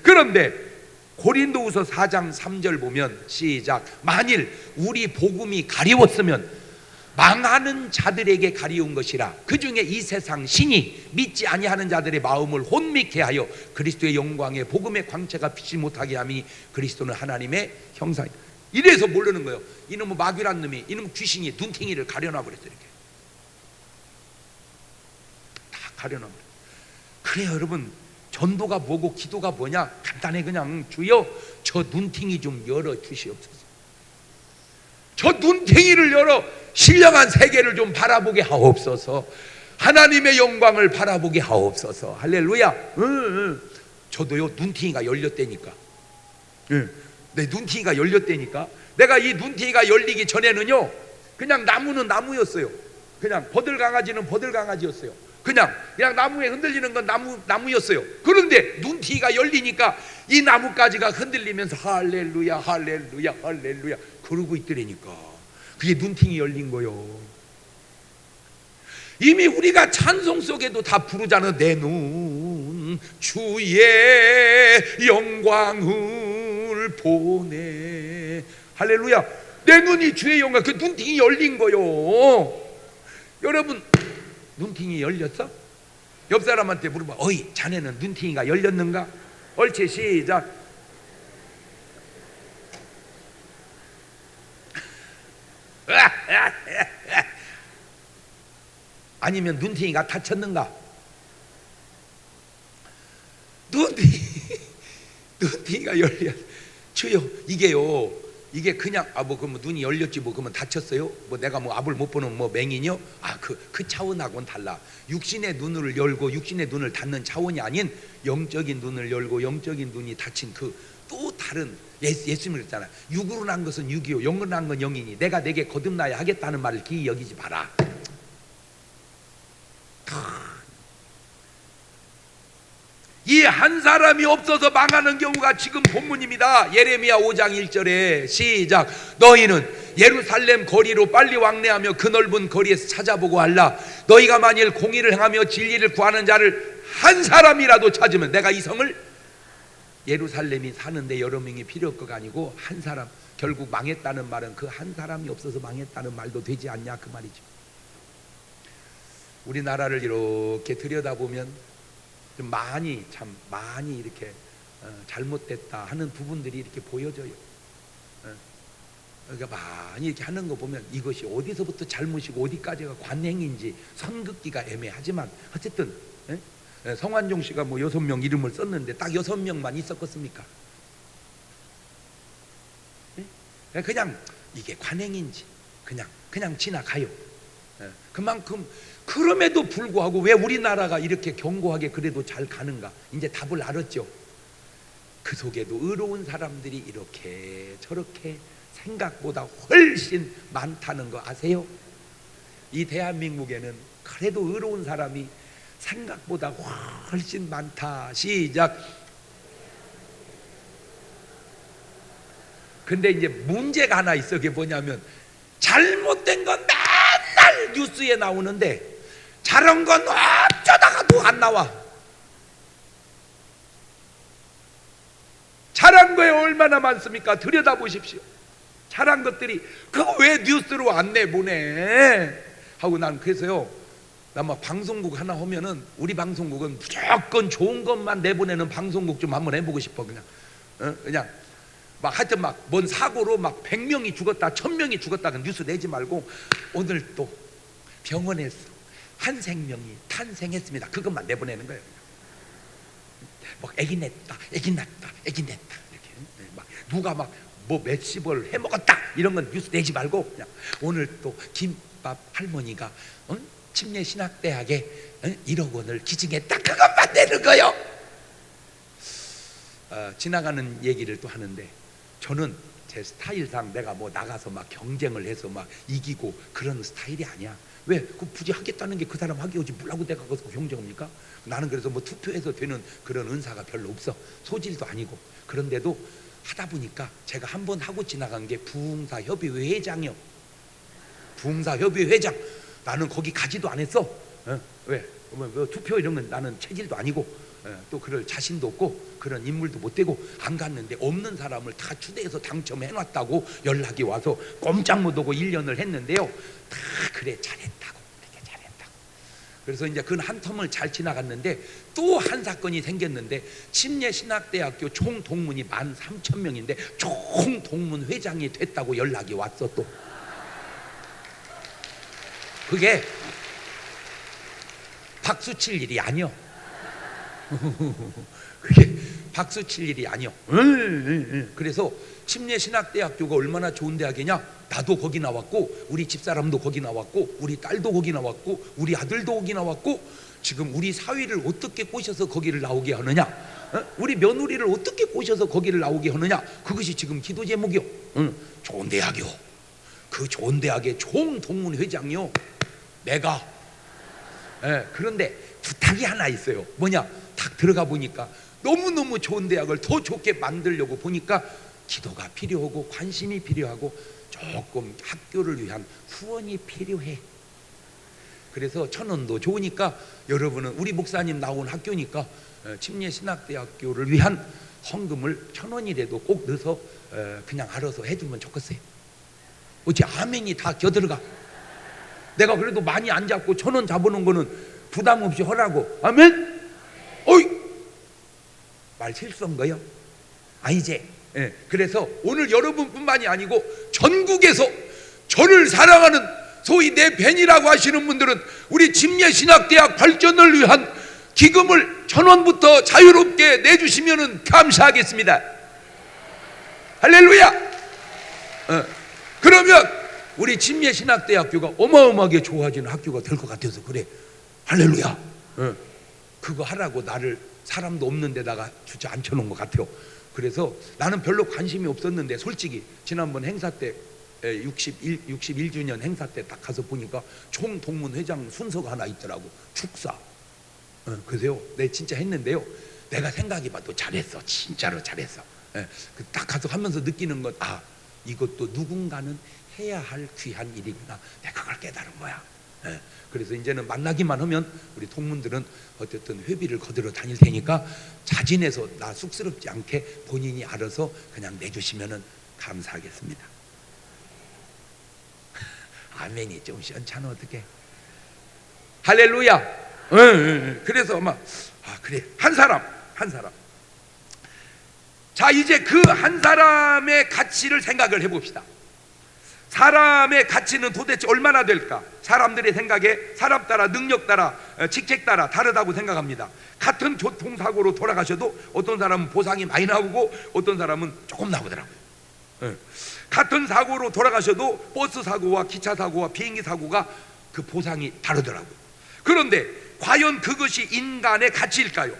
Speaker 1: 그런데 고린도후서 4장 3절 보면 시작. 만일 우리 복음이 가리웠으면 망하는 자들에게 가리운 것이라 그 중에 이 세상 신이 믿지 아니하는 자들의 마음을 혼미케 하여 그리스도의 영광의 복음의 광채가 비치지 못하게 함이 그리스도는 하나님의 형상이다. 이래서 모르는 거예요. 이놈의 마귀란 놈이 이놈 귀신이 눈팅이를 가려놔 버렸어요. 이렇게 다 가려놔 버렸어요. 그래요 여러분, 전도가 뭐고 기도가 뭐냐? 간단해. 그냥 주여 저 눈팅이 좀 열어 주시옵소서. 저 눈팅이를 열어 신령한 세계를 좀 바라보게 하옵소서. 하나님의 영광을 바라보게 하옵소서. 할렐루야. 저도요 눈팅이가 열렸다니까. 내 눈팅이가 열렸다니까. 내가 이 눈팅이가 열리기 전에는요 그냥 나무는 나무였어요. 그냥 버들강아지는 버들강아지였어요. 그냥 나무에 흔들리는 건 나무였어요. 그런데 눈팅이가 열리니까 이 나뭇가지가 흔들리면서 할렐루야 할렐루야 할렐루야 그러고 있더라니까. 그게 눈팅이 열린 거요. 이미 우리가 찬송 속에도 다 부르잖아. 내 눈 주의 영광을 보네. 할렐루야. 내 눈이 주의 영광. 그 눈팅이 열린 거요. 여러분 눈팅이 열렸어? 옆 사람한테 물어봐. 어이 자네는 눈팅이가 열렸는가? 옳지. 시작. 아니면 눈팅이가 다쳤는가? 눈팅이가 열렸. 주여 이게요 이게 그냥 뭐 그러면 눈이 열렸지 뭐 그러면 다쳤어요? 뭐 내가 뭐 앞을 못 보는 뭐 맹인이요? 그 차원하고는 달라. 육신의 눈을 열고 육신의 눈을 닫는 차원이 아닌 영적인 눈을 열고 영적인 눈이 닫힌 그 또 다른 예수님이 그랬잖아. 육으로 난 것은 육이요 영으로 난 건 영이니 내가 내게 거듭나야 하겠다는 말을 기이 여기지 마라. 이 한 사람이 없어서 망하는 경우가 지금 본문입니다. 예레미야 5장 1절에 시작. 너희는 예루살렘 거리로 빨리 왕래하며 그 넓은 거리에서 찾아보고 할라. 너희가 만일 공의를 행하며 진리를 구하는 자를 한 사람이라도 찾으면 내가 이 성을 예루살렘이 사는데 여러 명이 필요 없고가 아니고 한 사람. 결국 망했다는 말은 그 한 사람이 없어서 망했다는 말도 되지 않냐 그 말이죠. 우리나라를 이렇게 들여다보면 좀 많이 이렇게 잘못됐다 하는 부분들이 이렇게 보여져요. 그러니까 많이 이렇게 하는 거 보면 이것이 어디서부터 잘못이고 어디까지가 관행인지 선긋기가 애매하지만 어쨌든 성완종 씨가 뭐 6명 이름을 썼는데 딱 6명만 있었겠습니까? 그냥 이게 관행인지 그냥 지나가요. 그만큼 그럼에도 불구하고 왜 우리나라가 이렇게 견고하게 그래도 잘 가는가? 이제 답을 알았죠. 그 속에도 의로운 사람들이 이렇게 저렇게 생각보다 훨씬 많다는 거 아세요? 이 대한민국에는 그래도 의로운 사람이 생각보다 훨씬 많다. 시작. 근데 이제 문제가 하나 있어. 그게 뭐냐면 잘못된 건 맨날 뉴스에 나오는데 잘한 건 어쩌다가도 안 나와. 잘한 거에 얼마나 많습니까? 들여다보십시오. 잘한 것들이 그거 왜 뉴스로 안 내보내 하고 난 그래서요 아마 방송국 하나 하면은 우리 방송국은 무조건 좋은 것만 내보내는 방송국 좀 한번 해보고 싶어. 그냥 막 하여튼 막 뭔 사고로 막 100명이 죽었다 1000명이 죽었다 뉴스 내지 말고 오늘 또 병원에서 한 생명이 탄생했습니다 그것만 내보내는 거예요. 막 애기 냈다 애기 낳다 애기 냈다 이렇게 막 누가 막 뭐 몇십을 해먹었다 이런 건 뉴스 내지 말고 그냥 오늘 또 김밥 할머니가 침례신학대학에 1억 원을 기증했다. 그것만 내는 거요. 지나가는 얘기를 또 하는데, 저는 제 스타일상 내가 뭐 나가서 막 경쟁을 해서 막 이기고 그런 스타일이 아니야. 왜? 그 굳이 하겠다는 게 그 사람 하기 오지 뭐라고 내가 거기서 경쟁합니까? 나는 그래서 뭐 투표해서 되는 그런 은사가 별로 없어. 소질도 아니고. 그런데도 하다 보니까 제가 한번 하고 지나간 게 부흥사협의회 회장이요. 부흥사협의회 회장. 나는 거기 가지도 안 했어. 왜? 뭐 투표 이런 건 나는 체질도 아니고 또 그럴 자신도 없고 그런 인물도 못 되고 안 갔는데, 없는 사람을 다 추대해서 당첨해놨다고 연락이 와서 꼼짝 못하고 1년을 했는데요. 다 그래 잘했다고, 이렇게 잘했다고. 그래서 이제 그 한 텀을 잘 지나갔는데 또 한 사건이 생겼는데, 침례신학대학교 총 동문이 13,000명인데 총 동문 회장이 됐다고 연락이 왔어. 또 그게 박수 칠 일이 아니요. 그게 박수 칠 일이 아니요. 그래서 침례신학대학교가 얼마나 좋은 대학이냐. 나도 거기 나왔고, 우리 집사람도 거기 나왔고, 우리 딸도 거기 나왔고, 우리 아들도 거기 나왔고, 지금 우리 사위를 어떻게 꼬셔서 거기를 나오게 하느냐, 우리 며느리를 어떻게 꼬셔서 거기를 나오게 하느냐, 그것이 지금 기도 제목이요. 좋은 대학이요. 그 좋은 대학의 총 동문 회장이요, 내가. 그런데 부탁이 하나 있어요. 뭐냐? 딱 들어가 보니까 너무너무 좋은 대학을 더 좋게 만들려고 보니까 기도가 필요하고 관심이 필요하고 조금 학교를 위한 후원이 필요해. 그래서 1,000원도 좋으니까 여러분은 우리 목사님 나온 학교니까 침례신학대학교를 위한 헌금을 1,000원이라도 꼭 넣어서 그냥 알아서 해주면 좋겠어요. 어찌 아멘이 다 겨들어가. 내가 그래도 많이 안 잡고 1,000원 잡아놓은 거는 부담 없이 하라고. 아멘? 어이! 말 실수한 거요? 아니지. 그래서 오늘 여러분뿐만이 아니고 전국에서 저를 사랑하는 소위 내 팬이라고 하시는 분들은 우리 침례신학대학 발전을 위한 기금을 1,000원부터 자유롭게 내주시면 감사하겠습니다. 할렐루야. 그러면 우리 침례신학대학교가 어마어마하게 좋아지는 학교가 될 것 같아서 그래. 할렐루야. 그거 하라고 나를 사람도 없는 데다가 주저 앉혀놓은 것 같아요. 그래서 나는 별로 관심이 없었는데 솔직히 지난번 행사 때 61주년 행사 때 딱 가서 보니까 총 동문 회장 순서가 하나 있더라고. 축사. 그래서요, 내 진짜 했는데요, 내가 생각해봐도 잘했어. 진짜로 잘했어. 딱 가서 하면서 느끼는 건, 아, 이것도 누군가는 해야 할 귀한 일이구나. 내가 그걸 깨달은 거야. 그래서 이제는 만나기만 하면 우리 동문들은 어쨌든 회비를 거들어 다닐 테니까 자진해서 나 쑥스럽지 않게 본인이 알아서 그냥 내주시면 감사하겠습니다. 아멘이 좀 시원찮아. 어떻게? 할렐루야. 그래서 막 그래, 한 사람 자, 이제 그 한 사람의 가치를 생각을 해봅시다. 사람의 가치는 도대체 얼마나 될까? 사람들의 생각에 사람 따라, 능력 따라, 직책 따라 다르다고 생각합니다. 같은 교통사고로 돌아가셔도 어떤 사람은 보상이 많이 나오고 어떤 사람은 조금 나오더라고요. 같은 사고로 돌아가셔도 버스 사고와 기차 사고와 비행기 사고가 그 보상이 다르더라고요. 그런데 과연 그것이 인간의 가치일까요?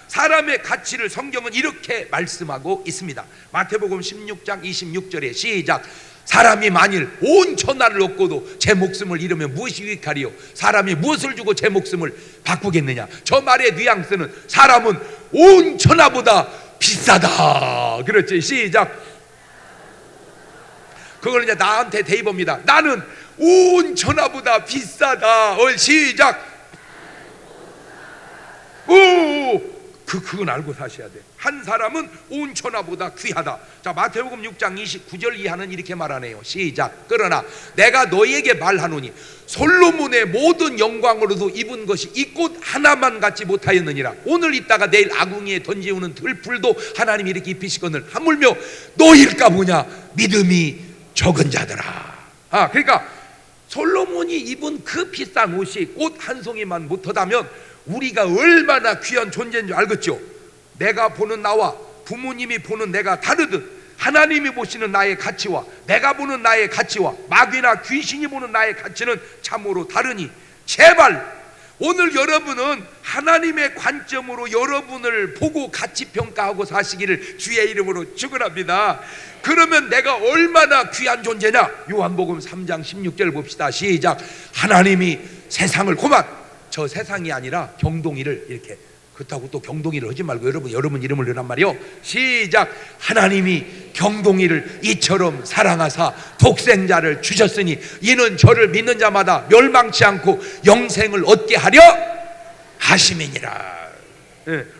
Speaker 1: 사람의 가치를 성경은 이렇게 말씀하고 있습니다. 마태복음 16장 26절에 시작. 사람이 만일 온 천하를 얻고도 제 목숨을 잃으면 무엇이 유익하리요? 사람이 무엇을 주고 제 목숨을 바꾸겠느냐? 저 말의 뉘앙스는 사람은 온 천하보다 비싸다. 그렇지? 시작. 그걸 이제 나한테 대입합니다. 나는 온 천하보다 비싸다. 시작. 그건 알고 사셔야 돼. 한 사람은 온 천하보다 귀하다. 자, 마태복음 6장 29절 이하는 이렇게 말하네요. 시작. 그러나 내가 너희에게 말하노니 솔로몬의 모든 영광으로도 입은 것이 이 꽃 하나만 갖지 못하였느니라. 오늘 있다가 내일 아궁이에 던지우는 들풀도 하나님이 이렇게 입히시거늘 하물며 너희일까 보냐 믿음이 적은 자들아. 그러니까 솔로몬이 입은 그 비싼 옷이 꽃 한 송이만 못하다면 우리가 얼마나 귀한 존재인 줄 알겠죠? 내가 보는 나와 부모님이 보는 내가 다르듯 하나님이 보시는 나의 가치와 내가 보는 나의 가치와 마귀나 귀신이 보는 나의 가치는 참으로 다르니 제발 오늘 여러분은 하나님의 관점으로 여러분을 보고 가치 평가하고 사시기를 주의 이름으로 축원합니다. 그러면 내가 얼마나 귀한 존재냐? 요한복음 3장 16절 봅시다. 시작. 하나님이 세상을 고만, 저 세상이 아니라 경동이를, 이렇게 그렇다고 또 경동이를 하지 말고 여러분 이름을 넣으란 말이요. 시작. 하나님이 경동이를 이처럼 사랑하사 독생자를 주셨으니 이는 저를 믿는 자마다 멸망치 않고 영생을 얻게 하려 하심이니라.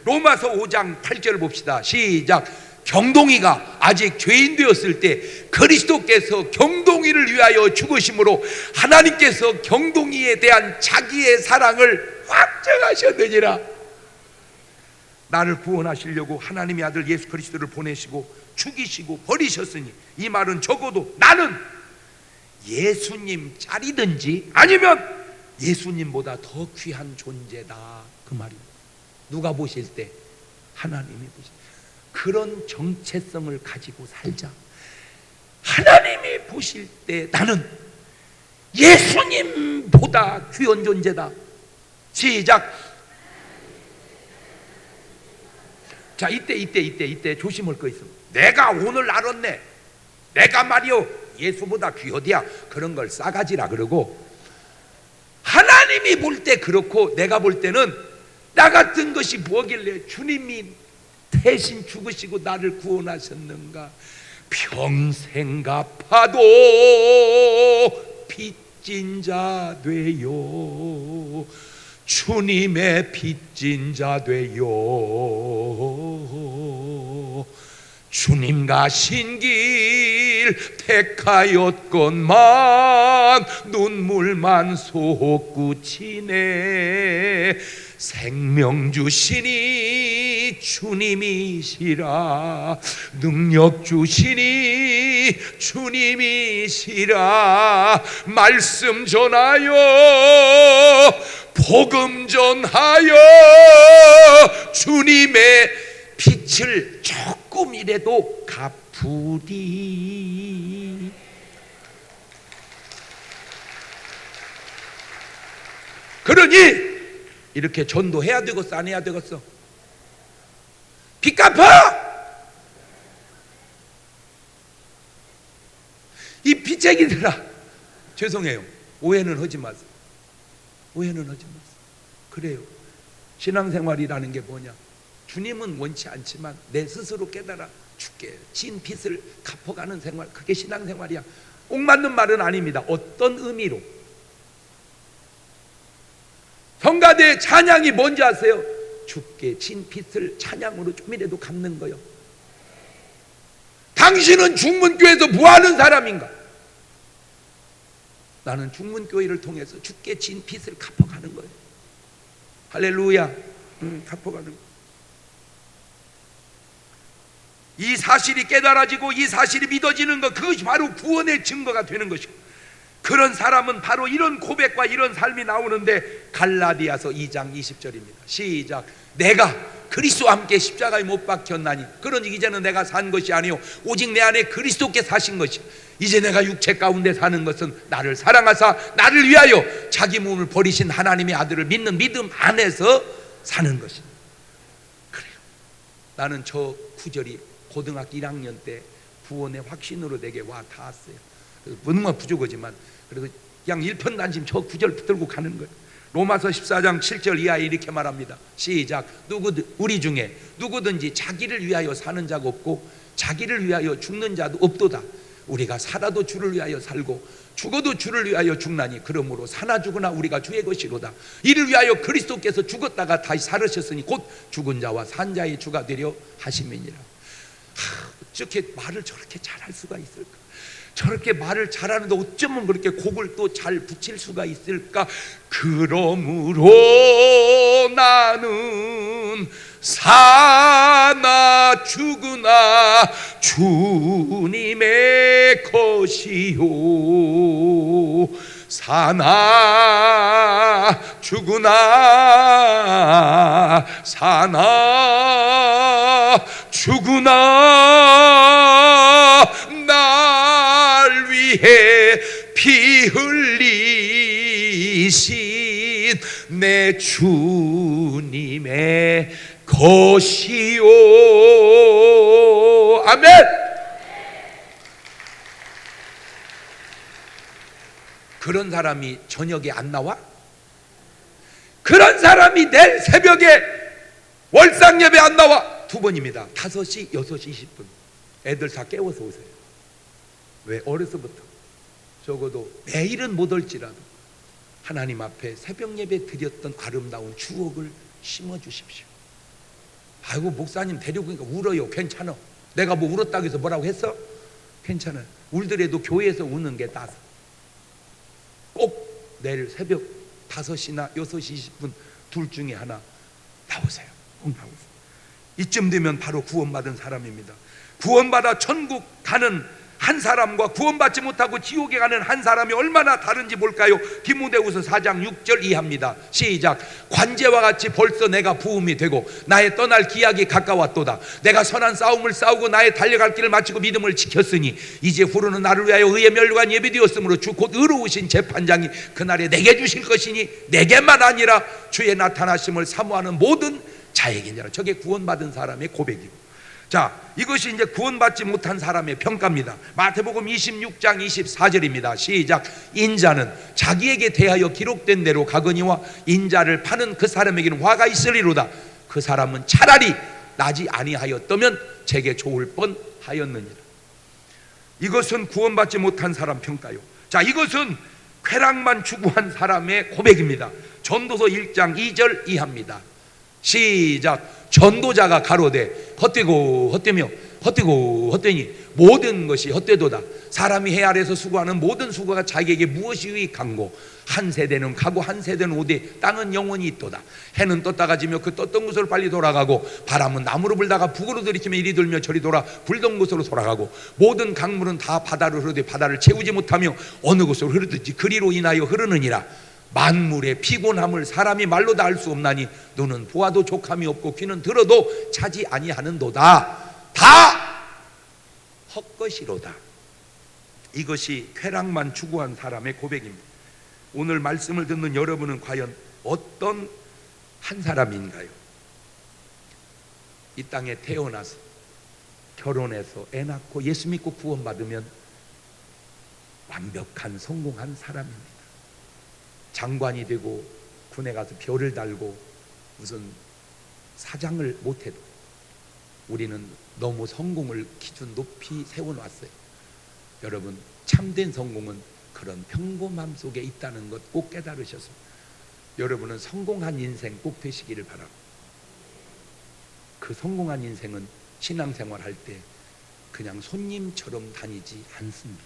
Speaker 1: 로마서 5장 8절 봅시다. 시작. 경동이가 아직 죄인 되었을 때 그리스도께서 경동이를 위하여 죽으심으로 하나님께서 경동이에 대한 자기의 사랑을 확정하셨느니라. 나를 구원하시려고 하나님의 아들 예수 그리스도를 보내시고 죽이시고 버리셨으니, 이 말은 적어도 나는 예수님 짤이든지 아니면 예수님보다 더 귀한 존재다, 그 말입니다. 누가 보실 때? 하나님이 보실 때. 그런 정체성을 가지고 살자. 하나님이 보실 때 나는 예수님보다 귀한 존재다. 시작. 자, 이때 조심할 거 있어. 내가 오늘 알았네, 내가 말이요 예수보다 귀하디야, 그런 걸 싸가지라 그러고, 하나님이 볼 때 그렇고 내가 볼 때는 나 같은 것이 뭐길래 주님이 대신 죽으시고 나를 구원하셨는가. 평생 갚아도 빚진 자 되요, 주님의 빚진 자 되요, 주님 가신 길 택하였건만 눈물만 솟구치네. 생명 주시니 주님이시라, 능력 주시니 주님이시라. 말씀 전하여 복음 전하여 주님의 빛을 조금이라도 갚으리. 그러니 이렇게 전도해야 되겠어, 안 해야 되겠어? 빚 갚아! 이 빚쟁이들아, 죄송해요, 오해는 하지 마세요. 오해는 하지 마세요. 그래요, 신앙생활이라는 게 뭐냐? 주님은 원치 않지만 내 스스로 깨달아 죽게 진 빚을 갚아가는 생활, 그게 신앙생활이야. 꼭 맞는 말은 아닙니다. 어떤 의미로? 성가대 찬양이 뭔지 아세요? 죽게 진 빚을 찬양으로 좀이라도 갚는 거요. 당신은 중문교회에서 뭐하는 사람인가? 나는 중문교회를 통해서 죽게 진 빚을 갚아가는 거예요. 할렐루야. 갚아가는 거예요. 이 사실이 깨달아지고 이 사실이 믿어지는 것, 그것이 바로 구원의 증거가 되는 것이고, 그런 사람은 바로 이런 고백과 이런 삶이 나오는데, 갈라디아서 2장 20절입니다. 시작. 내가 그리스도와 함께 십자가에 못 박혔나니 그러니 이제는 내가 산 것이 아니요 오직 내 안에 그리스도께 사신 것이, 이제 내가 육체 가운데 사는 것은 나를 사랑하사 나를 위하여 자기 몸을 버리신 하나님의 아들을 믿는 믿음 안에서 사는 것입니다. 그래요. 나는 저 구절이 고등학교 1학년 때 구원의 확신으로 내게 와 닿았어요. 너무나 부족하지만 그래서 그냥 일편단심 저 구절 붙들고 가는 거예요. 로마서 14장 7절 이하에 이렇게 말합니다. 시작. 우리 중에 누구든지 자기를 위하여 사는 자가 없고 자기를 위하여 죽는 자도 없도다. 우리가 살아도 주를 위하여 살고 죽어도 주를 위하여 죽나니 그러므로 사나 죽으나 우리가 주의 것이로다. 이를 위하여 그리스도께서 죽었다가 다시 살으셨으니 곧 죽은 자와 산 자의 주가 되려 하심이니라. 어떻게 말을 저렇게 잘할 수가 있을까? 저렇게 말을 잘하는데 어쩌면 그렇게 곡을 또 잘 붙일 수가 있을까? 그러므로 나는 사나 죽으나 주님의 것이요, 사나 죽으나 사나 죽으나 날 위해 피 흘리신 내 주님의 것이요. 아멘. 그런 사람이 저녁에 안 나와? 그런 사람이 내일 새벽에 월상 예배 안 나와? 두 번입니다. 5시, 6시 20분 애들 다 깨워서 오세요. 왜? 어려서부터 적어도 매일은 못 올지라도 하나님 앞에 새벽 예배 드렸던 아름다운 추억을 심어주십시오. 아이고 목사님 데리고 오니까 울어요. 괜찮아. 내가 뭐 울었다고 해서 뭐라고 했어? 괜찮아요. 울더라도 교회에서 우는 게 나서 꼭 내일 새벽 5시나 6시 20분 둘 중에 하나 나오세요. 꼭 나오세요. 이쯤 되면 바로 구원받은 사람입니다. 구원받아 천국 가는 한 사람과 구원받지 못하고 지옥에 가는 한 사람이 얼마나 다른지 볼까요? 디모데후서 4장 6절 이하입니다. 시작. 관제와 같이 벌써 내가 부음이 되고 나의 떠날 기약이 가까웠도다. 내가 선한 싸움을 싸우고 나의 달려갈 길을 마치고 믿음을 지켰으니 이제 후로는 나를 위하여 의의 멸류관 예비되었으므로 주 곧 의로우신 재판장이 그날에 내게 주실 것이니 내게만 아니라 주의 나타나심을 사모하는 모든 자에게니라. 저게 구원받은 사람의 고백이고, 자, 이것이 이제 구원받지 못한 사람의 평가입니다. 마태복음 26장 24절입니다. 시작. 인자는 자기에게 대하여 기록된 대로 가거니와 인자를 파는 그 사람에게는 화가 있으리로다. 그 사람은 차라리 나지 아니하였다면 제게 좋을 뻔하였느니라. 이것은 구원받지 못한 사람 평가요. 자, 이것은 쾌락만 추구한 사람의 고백입니다. 전도서 1장 2절 이하입니다. 시작. 전도자가 가로되 헛되고 헛되며 헛되고 헛되니 모든 것이 헛되도다. 사람이 해 아래서 수고하는 모든 수고가 자기에게 무엇이 유익한고 한 세대는 가고 한 세대는 오되 땅은 영원히 있도다. 해는 떴다가 지며 그 떴던 곳으로 빨리 돌아가고 바람은 남으로 불다가 북으로 들이치며 이리 돌며 저리 돌아 불던 곳으로 돌아가고 모든 강물은 다 바다로 흐르되 바다를 채우지 못하며 어느 곳으로 흐르든지 그리로 인하여 흐르느니라. 만물의 피곤함을 사람이 말로 다 알 수 없나니 눈은 보아도 족함이 없고 귀는 들어도 차지 아니하는도다. 다 헛것이로다. 이것이 쾌락만 추구한 사람의 고백입니다. 오늘 말씀을 듣는 여러분은 과연 어떤 한 사람인가요? 이 땅에 태어나서 결혼해서 애 낳고 예수 믿고 구원받으면 완벽한 성공한 사람입니다. 장관이 되고 군에 가서 별을 달고 무슨 사장을 못해도 우리는 너무 성공을 기준 높이 세워놨어요. 여러분, 참된 성공은 그런 평범함 속에 있다는 것 꼭 깨달으셨습니다. 여러분은 성공한 인생 꼭 되시기를 바라고, 그 성공한 인생은 신앙생활 할 때 그냥 손님처럼 다니지 않습니다.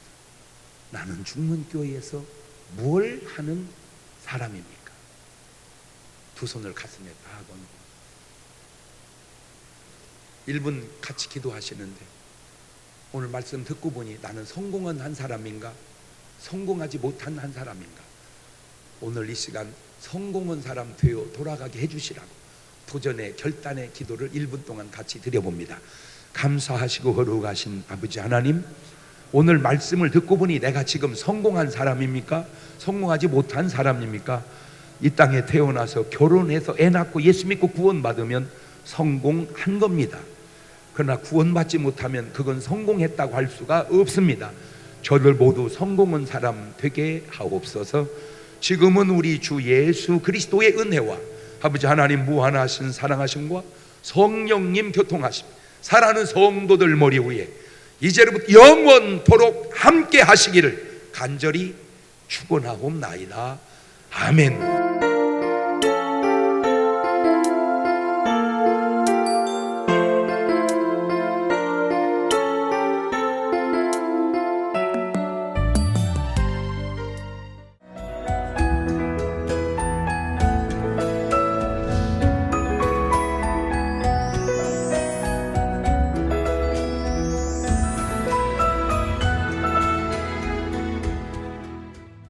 Speaker 1: 나는 죽는 교회에서 뭘 하는 사람입니까? 두 손을 가슴에 딱 얹고 1분 같이 기도하시는데 오늘 말씀 듣고 보니 나는 성공한 한 사람인가? 성공하지 못한 한 사람인가? 오늘 이 시간 성공한 사람 되어 돌아가게 해주시라고 도전의 결단의 기도를 1분 동안 같이 드려봅니다. 감사하시고 거룩하신 아버지 하나님, 오늘 말씀을 듣고 보니 내가 지금 성공한 사람입니까? 성공하지 못한 사람입니까? 이 땅에 태어나서 결혼해서 애 낳고 예수 믿고 구원받으면 성공한 겁니다. 그러나 구원받지 못하면 그건 성공했다고 할 수가 없습니다. 저들 모두 성공한 사람 되게 하옵소서. 지금은 우리 주 예수 그리스도의 은혜와 아버지 하나님 무한하신 사랑하심과 성령님 교통하심, 사랑하는 성도들 머리 위에 이제부터 영원토록 함께 하시기를 간절히 축원하옵나이다. 아멘.